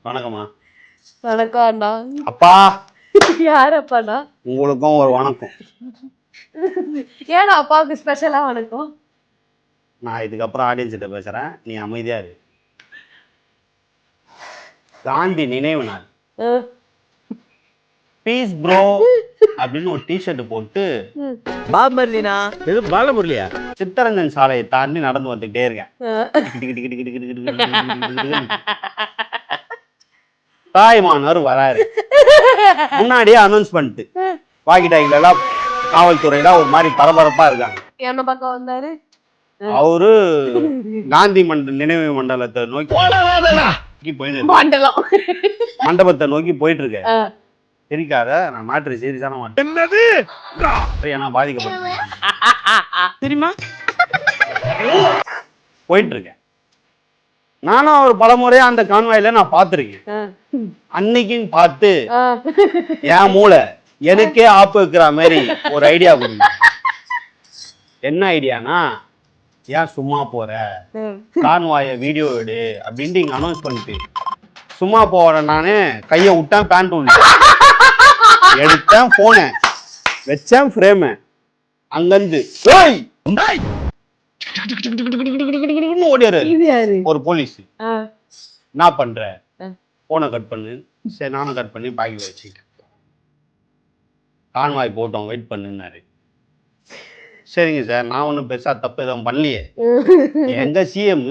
வணக்கம்மா. வணக்கம் அண்ணா. அப்பா. யார் அப்பாண்ணா? உங்களுக்கும் ஒரு வணக்கம். ஏன்னா அப்பாவுக்கு ஸ்பெஷலா வணக்கம்? நான் இதுக்கப்புறம் ஆடியன்ஸ் கிட்ட பேசுறேன், நீ அமைதியா இரு. காந்தி நினைவு நாள். பீஸ் ப்ரோ அப்படின்னு ஒரு டிஷர்ட் போட்டு பாலமுரளினா இது பாலமுரளியா சித்தரஞ்சன் சாலையை தாண்டி நடந்து வந்துகிட்டே இருக்கேன். தாய்மானவர் வராரு. முன்னாடியே அனௌன்ஸ் பண்ணிட்டு வாக்கி டாக்கில எல்லாம் காவல்துறையில ஒரு மாதிரி பரபரப்பா இருக்காங்க. என்ன பக்கம் வந்தாரு? அவரு காந்தி நினைவு மண்டலத்தை நோக்கி மண்டபத்தை நோக்கி போயிட்டு இருக்க. சிரிக்காத, நான் மாற்று சீரியஸான மாட்டேன். என்னது நான் பாதிக்கப்பட்டேன் தெரியுமா? போயிட்டு இருக்கேன். நானும் அவர் பலமுறையா அந்த கான்வாயில நான் பார்த்திருக்கேன். அன்னைக்குன்னு பார்த்து என் மூளை எனக்கே ஆப்பு வைக்கிற மாதிரி ஒரு ஐடியா கொடுங்க. என்ன ஐடியானா, ஏன் சும்மா போற, கான்வாய வீடியோ எடு அப்படின்ட்டு இங்க அனௌன்ஸ் பண்ணிட்டு சும்மா போறேன். நானு கையை விட்டேன், பேண்ட் ஒண்ணு எடுத்தேன், போனேன், வச்சேன் ஃப்ரேமு. அங்கிருந்து ஓடியாரு ஒரு போலீஸ். என்ன பண்ற? போனை கட் பண்ணு. சரி, நானும் கட் பண்ணி பாக்கெட்ல வச்சுக்கிட்டேன். கான்வாய் போட்டோம், வெயிட் பண்ணுன்னாரு. சரிங்க சார், நான் ஒன்றும் பெருசா தப்பு எதுவும் பண்ணலையே. எங்க சிஎம்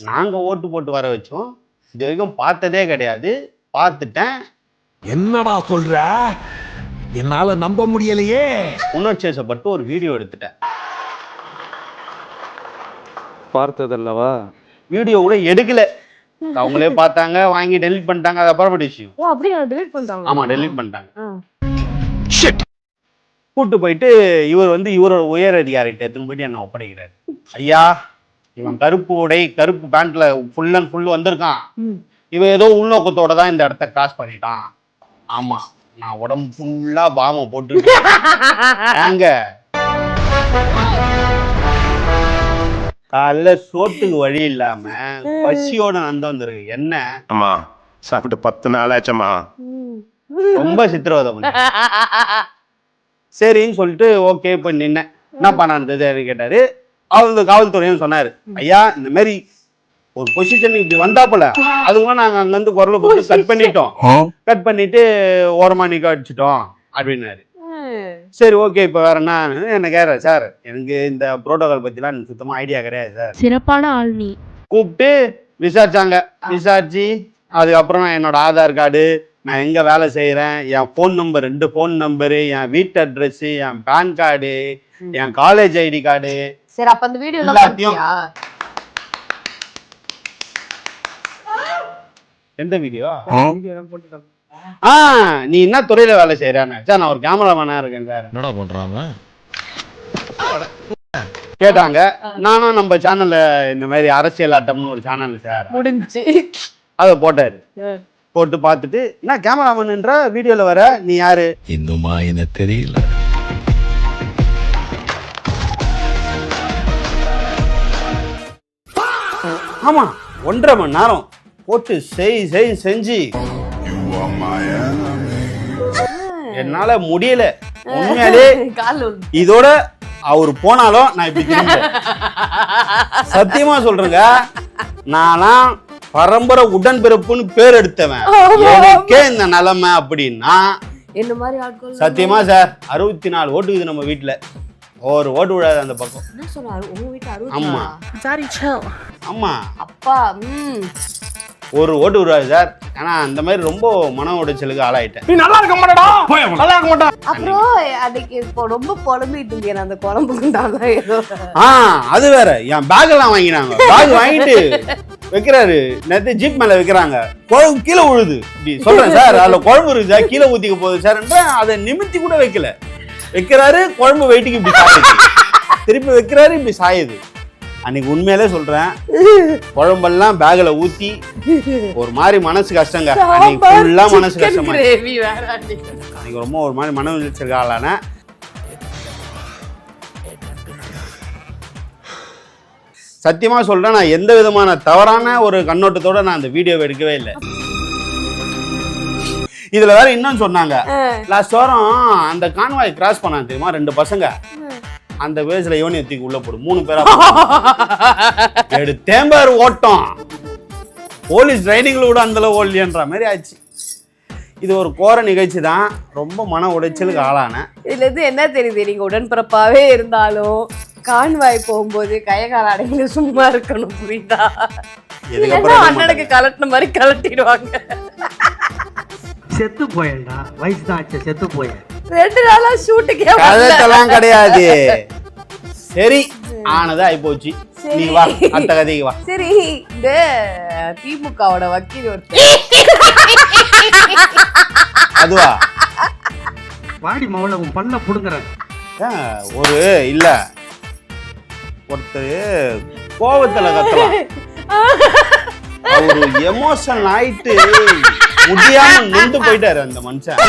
நாங்க ஓட்டு போட்டு வர வச்சோம், இது வரைக்கும் பார்த்ததே கிடையாது. பார்த்துட்டேன். என்னடா சொல்ற? என்னால நம்ப முடியலையே. உணர்ச்சியப்பட்டு ஒரு வீடியோ எடுத்துட்டேன். பார்த்ததல்லவா? வீடியோ கூட எடுக்கல, அவங்களே பார்த்தாங்க, வாங்கி டெலிட் பண்ணிட்டாங்க. அது அப்புறம் விஷயம். அப்படியே டெலிட் பண்ணிட்டாங்க? ஆமா, டெலிட் பண்ணிட்டாங்க. கூட்டு போயிட்டு இவர் வந்து இவரோட உயர் அதிகாரிகிட்ட எடுத்துன்னு போயிட்டு என்ன ஒப்படைக்கிறாரு. ஐயா, இவன் கருப்பு உடை, கருப்பு பேண்ட்ல ஃபுல் அண்ட் ஃபுல் வந்திருக்கான். இவன் ஏதோ உள்நோக்கத்தோட தான் இந்த இடத்த கிராஸ் பண்ணிட்டான். ஆமா, நான் உடம்பு ஃபுல்லா பாம போட்டு ஏங்க காலைல சோத்துக்கு வழி இல்லாம பசியோட நந்த வந்திருக்கு. என்ன ஆமா, சாப்பிட்டு 10 நாள் ஆச்சம்மா. ரொம்ப சித்திரவதை பண்ண. சரின்னு சொல்லிட்டு ஓகே போய் நின்னேன். என்ன பண்ணான்னு கேட்டாரு. அவங்க காவல்துறையும் சொன்னாரு, ஐயா இந்த மாதிரி ஒரு பொசிஷன் இப்படி வந்தாப்பல, அதுக்குள்ள நாங்க அங்க இருந்து குரலை போட்டு கட் பண்ணிட்டோம், கட் பண்ணிட்டு ஓரமா நிக்க அடிச்சிட்டோம் அப்படின்னாரு. சரி ஓகே, இப்ப வேற என்ன கேட்க சார், எனக்கு இந்த புரோட்டோகால் பத்திலாம் எனக்கு சுத்தமா ஐடியா கிடையாது சார். சிறப்பான ஆள் நீ. கூப்பிட்டு விசாரிச்சாங்க. விசாரிச்சு அதுக்கப்புறம் என்னோட ஆதார் கார்டு, நான் எங்க வேலை செய்யறேன், என் போன் நம்பர், 2 போன் நம்பரு, என் வீட்டு அட்ரஸ், என் பேன் கார்டு, என் காலேஜ் ஐடி கார்டு. சரி, அப்ப அந்த வீடியோ எல்லாத்தையும். எந்த வீடியோ? நீ என்ன துறையில வேலை செய்யறான்னு சார். நான் ஒரு கேமராமேனா இருக்கேன் சார். என்னடா பண்றாங்க கேட்டாங்க. நானும் நம்ம சேனல்ல இந்த மாதிரி அரசியல் ஆட்டம்னு ஒரு சேனல் சார் முடிஞ்சு அதை போட்டாரு. போட்டு பார்த்துட்டு, என்ன கேமராமேன்ன்ற வீடியோல வர, நீ யாரு? இன்னுமா என்ன தெரியல. ஆமா, 1.5 மணி நேரம் போட்டு செஞ்சு என்னால முடியல உண்மையாலே. இதோட அவர் போனாலும் நான் இப்படி சத்தியமா சொல்றேங்க, நான்லாம் பரம்பரை உடன்பிறப்புன்னு பேர் எடுத்தவன். எனக்கே இந்த நிலைமை அப்படின்னா என்ன மாதிரி ஆட்கள் சத்தியமா சார் 64 ஓட்டுக்குது நம்ம வீட்டுல. ஒரு ஓட்டு விடாது அந்த பக்கம். என்ன சொல்றாரு உங்க வீட்டு 60? ஆமா சாரி chill. ஆமா அப்பா ஒரு ஓட்டு விடாது சார். ஆனா அந்த மாதிரி ரொம்ப மன உடைச்சலுக்கு ஆளாயிட்டேன். நீ நல்லா இருக்க மாட்டடா, நல்லா இருக்க மாட்டா. அப்புறம் அதுக்கு இப்போ ரொம்ப புலம்பிட்டு இருக்கேன் அந்த குழம்புக்கு தான் ஏதோ. அது வேற, என் பேக் எல்லாம் வாங்கினாங்க. பேக் வாங்கிட்டு வைக்கிறாரு, நேற்று ஜீப் மேல வைக்கிறாங்க, குழம்பு கீழே விழுது. இப்படி சொல்றேன் சார், அதுல குழம்பு இருக்கு சார், கீழே ஊத்திக்க போகுது சார். அதை நிமித்தி கூட வைக்கல, வைக்கிறாரு, குழம்பு வெயிட்டுக்கு இப்படி சாயுது, திருப்பி வைக்கிறாரு, இப்படி சாயுது. அன்னைக்கு உண்மையிலே சொல்றேன், குழம்பெல்லாம் பேக்ல ஊத்தி ஒரு மாதிரி மனசு கஷ்டங்க. அன்னைக்கு ஃபுல்லா மனசு கஷ்டமா, அன்னைக்கு ரொம்ப ஒரு மாதிரி மன உளைச்சலுக்கு ஆளான. சத்தியமா சொல்றேன், நான் எந்த விதமான தவறான ஒரு கண்ணோட்டத்தோட நான் அந்த வீடியோவை எடுக்கவே இல்லை. இதுல வேற இன்னும் சொன்னாங்க லாஸ்ட் வாரம் அந்த கான்வாய் கிராஸ் பண்ணாங்க தெரியுமா 2 பசங்க அந்த வேஸ்ல யோனி தூக்கி உள்ள போடு 3 பேரா எடுத்தேம்பார் ஓட்டம் போலீஸ் ரைடிங்ல கூட அந்த அளவு ஓடலியன்ற மாதிரி ஆச்சு. இது ஒரு கோர நிகழ்ச்சி தான். ரொம்ப மன உடைச்சலுக்கு ஆளான. இதுல இருந்து என்ன தெரியுது, நீங்க உடன்பிறப்பாவே இருந்தாலும் கான்வாய் போகும்போது கையகால அடையில சும்மா இருக்கணும், புரியுதா? அண்ணனுக்கு கலட்டின மாதிரி கலட்டிடுவாங்க. செத்து போயேன்டா, வயசு தான் ஆச்சு, செத்து போயேன். 2 நாளா ஷூட்டுக்கே கதையெல்லாம் கிடையாது. சரி ஆனது ஆயிப்போச்சு. நீ வா அடுத்த கதைக்கு வா. சரி, இந்த திமுகவோட வக்கீல் ஒருத்தர் அதுவா வாடி மவள உன் பண்ண புடுங்குறாங்க. ஒரு இல்ல ஒருத்தர் கோவத்துல கத்தலாம், அவரு எமோஷனல் ஆயிட்டு முடியாம நொந்து போயிட்டாரு அந்த மனுஷன்.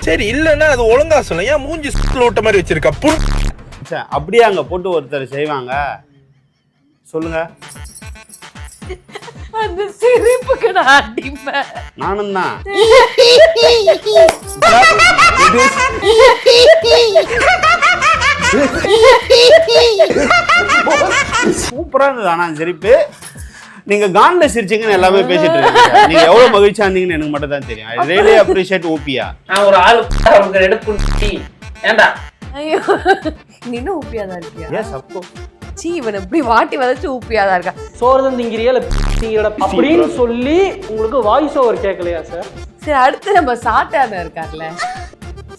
சரி இல்லன்னா அது ஒழுங்கா சொல்ல, ஏன் மூஞ்சி ஓட்ட மாதிரி வச்சிருக்க? அப்படியே அங்க போட்டு ஒருத்தர் செய்வாங்க, சொல்லுங்க. அந்த சிரிப்புக்கு நான் அடிப்பேன். நானும் தான். சூப்பரா இருந்தது ஆனா சிரிப்பு. நீங்க கான்ல சிரிச்சீங்கன்னு எல்லாமே பேசிட்டு இருக்கீங்க. நீங்க எவ்வளவு மகிழ்ச்சியா இருந்தீங்கன்னு எனக்கு மட்டும் தான் தெரியும். ஐ ரியலி அப்ரிஷியேட் ஓபியா. நான் ஒரு ஆளு அவங்க எடுப்பு ஏண்டா ஐயோ, நீ இன்னும் ஊப்பியாதான் இருக்கியா? எஸ் அப்போ சீ, இவன் இப்படி வாட்டி வதச்சு ஊப்பியாதான் இருக்கா. சோறுதான் திங்கிறியா திங்கிற அப்படின்னு சொல்லி உங்களுக்கு வாய்ஸ் ஓவர் கேட்கலையா சார்? சரி, அடுத்து நம்ம சாட்டான இருக்கார்ல,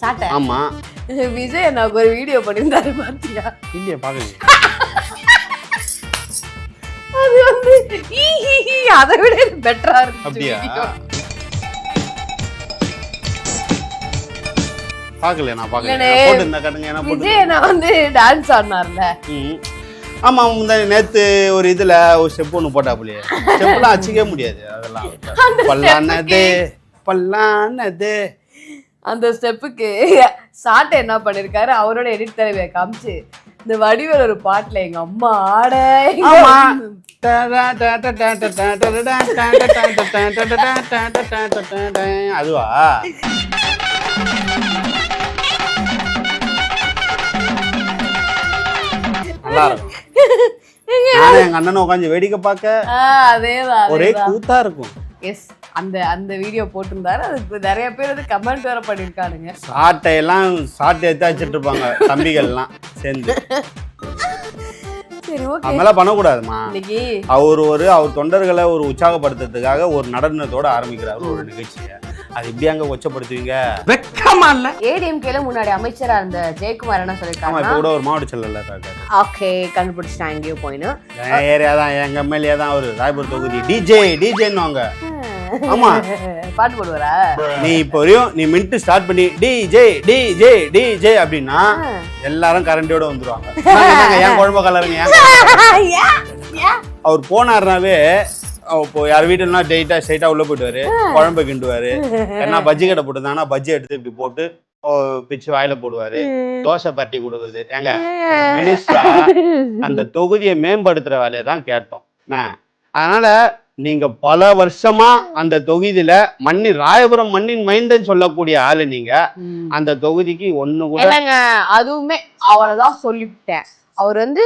சாட்டை. ஆமா விஜய் எனக்கு ஒரு வீடியோ பண்ணியிருந்தாரு, பாத்தியா? இல்லையா பாக்கல. அது வந்து அதை விட பெட்டரா இருக்கு. அப்படியா? பாக்கல, நான் பாக்கல. போட்டு இந்த கட்டுங்க என்ன போட்டு. விஜய் நான் வந்து டான்ஸ் ஆடினார்ல. ஆமா, நேத்து ஒரு இதுல ஒரு ஸ்டெப் ஒண்ணு போட்டாப்புலையே. ஸ்டெப்லாம் அச்சிக்கவே முடியாது அதெல்லாம். பல்லானது பல்லானது அந்த ஸ்டெப்புக்கு சாட்டை என்ன பண்ணிருக்காரு, அவரோட எடிட் தலைவியை காமிச்சு இந்த வடிவேல் ஒரு பாட்டுல எங்க அம்மா ஆட அதுவா? நல்லா இருக்கும். நானும் எங்க அண்ணனும் உட்காந்து வேடிக்கை பார்க்க அதேதான் ஒரே கூத்தா இருக்கும். எஸ், அந்த வீடியோ போட்டிருந்தாரு. அதுக்கு நிறைய பேர் வந்து கமெண்ட் வேற பண்ணிருக்கானுங்க. சாட்டையெல்லாம் சாட்டை எடுத்து வச்சுட்டு இருப்பாங்க தம்பிகள் எல்லாம் சேர்ந்து. சரி, ஓகே. அதெல்லாம் பண்ணக்கூடாதுமா. இன்னைக்கு அவர் தொண்டர்களை ஒரு உற்சாகப்படுத்துறதுக்காக ஒரு நடனத்தோட ஆரம்பிக்கிறாரு ஒரு நிகழ்ச்சியை. அது எப்படி அங்க கொச்சப்படுத்துவீங்க? வெக்கமா இல்ல? ஏடிஎம்கேல முன்னாடி அமைச்சரா இருந்த ஜெயக்குமார் என்ன சொல்லிருக்காங்க? இப்ப கூட ஒரு மாவட்ட செயலர்ல இருக்காரு. ஓகே, கண்டுபிடிச்சிட்டாங்க. எங்கேயோ போயின்னு ஏரியா தான், எங்க எம்எல்ஏ தான் அவரு, ராயபுரம் தொகுதி டிஜேன்னு. ஆமா, பாட்டு போடுவாரா? நீ இப்போ வரையும் நீ மின்ட்டு ஸ்டார்ட் பண்ணி டிஜே அப்படின்னா எல்லாரும் கரண்டியோட வந்துருவாங்க. ஏன் குழம்பு கலருங்க, ஏன் அவர் போனாருனாவே இப்போ யார் வீட்டுனா ஸ்ட்ரைட்டா உள்ள போயிட்டுவாரு, குழம்பு கிண்டுவாரு. ஏன்னா பஜ்ஜி கடை போட்டுருந்தாங்கன்னா பஜ்ஜி எடுத்து இப்படி போட்டு பிச்சு வாயில போடுவாரு, தோசை பட்டி கொடுக்குறது. ஏங்க மினிஸ்டரா அந்த தொகுதியை மேம்படுத்துற வேலையை தான் கேட்டோம். அதனால நீங்க பல வருஷமா அந்த தொகுதியில ராயபுரம் மண்ணின் மைந்தன் சொல்லக்கூடிய ஆளு நீங்க. அந்த தொகுதிக்கு ஒண்ணு கூட அதுவுமே அவரைதான் சொல்லிவிட்டேன். அவர் வந்து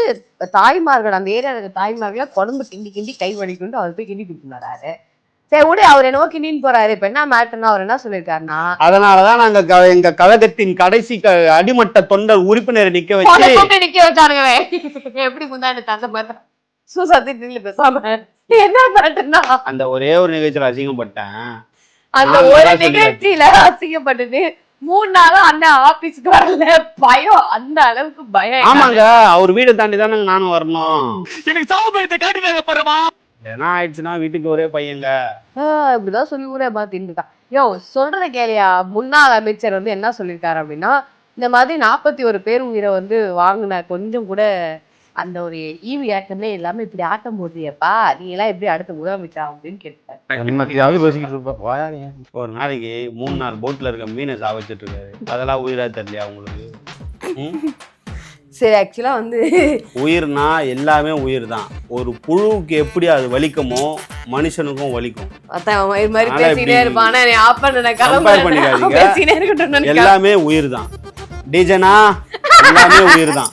தாய்மார்கள், அந்த ஏரியாவில் தாய்மார்களை குழம்பு கிண்டி கை வலிக்கிட்டு அவர் போய் கிண்டி கொடுத்துனாரு. சரி விட, அவர் என்னவோ கிண்டின்னு போறாரு. இப்ப என்ன மேட்டர்னா அவர் என்ன சொல்லியிருக்காருன்னா, அதனாலதான் நாங்க எங்க கழகத்தின் கடைசி அடிமட்ட தொண்டர் உறுப்பினரை நிக்க வச்சானுங்க. எப்படி முந்தானு தந்த மாதிரி பேசாம என்ன மேட்டர்னா, அந்த ஒரே ஒரு நிகழ்ச்சியில அசிங்கப்பட்டேன். அந்த ஒரு நிகழ்ச்சியில அசிங்கப்பட்டது 3 நாளா அண்ணன் ஆபீஸ்க்கு வரல. பயம், அந்த அளவுக்கு பயம். ஆமாங்க, அவர் வீடு தாண்டி தானே நானும் வரணும். எனக்கு சாவுபயத்தை காட்டினாங்க பாருமா. என்ன ஆயிடுச்சுன்னா வீட்டுக்கு ஒரே பையங்க. இப்படிதான் சொல்லி ஊரே பாத்துட்டான். யோ, சொல்றத கேளியா? முன்னாள் அமைச்சர் வந்து என்ன சொல்லியிருக்காரு அப்படின்னா, இந்த மாதிரி 41 பேர் உயிரை வந்து வாங்கின கொஞ்சம் கூட அந்த ஒரு ஈவி ஆட்டமே எல்லாமே இப்படி ஆட்டம் போடுறியப்பா, நீ எல்லாம் எப்படி அடுத்த முதலமைச்சா அப்படின்னு கேட்டார். ஒரு நாளைக்கு 3-4 போட்ல இருக்க மீனை சாவச்சிட்டு இருக்காரு. அதெல்லாம் உயிரா தெரியலையா உங்களுக்கு? சரி ஆக்சுவலா வந்து உயிர்னா எல்லாமே உயிர் தான். ஒரு புழுவுக்கு எப்படி அது வலிக்குமோ மனுஷனுக்கும் வலிக்கும். அதான் இது மாதிரி அதனால பேசினே இப்படி இருப்பான். நான் ஆப் பண்ண compare பண்ணிக்காதீங்க. பேசினே இருக்கட்டும் நினைக்கிறேன். எல்லாமே உயிர் தான். டிஜனா எல்லாமே உயிர் தான்.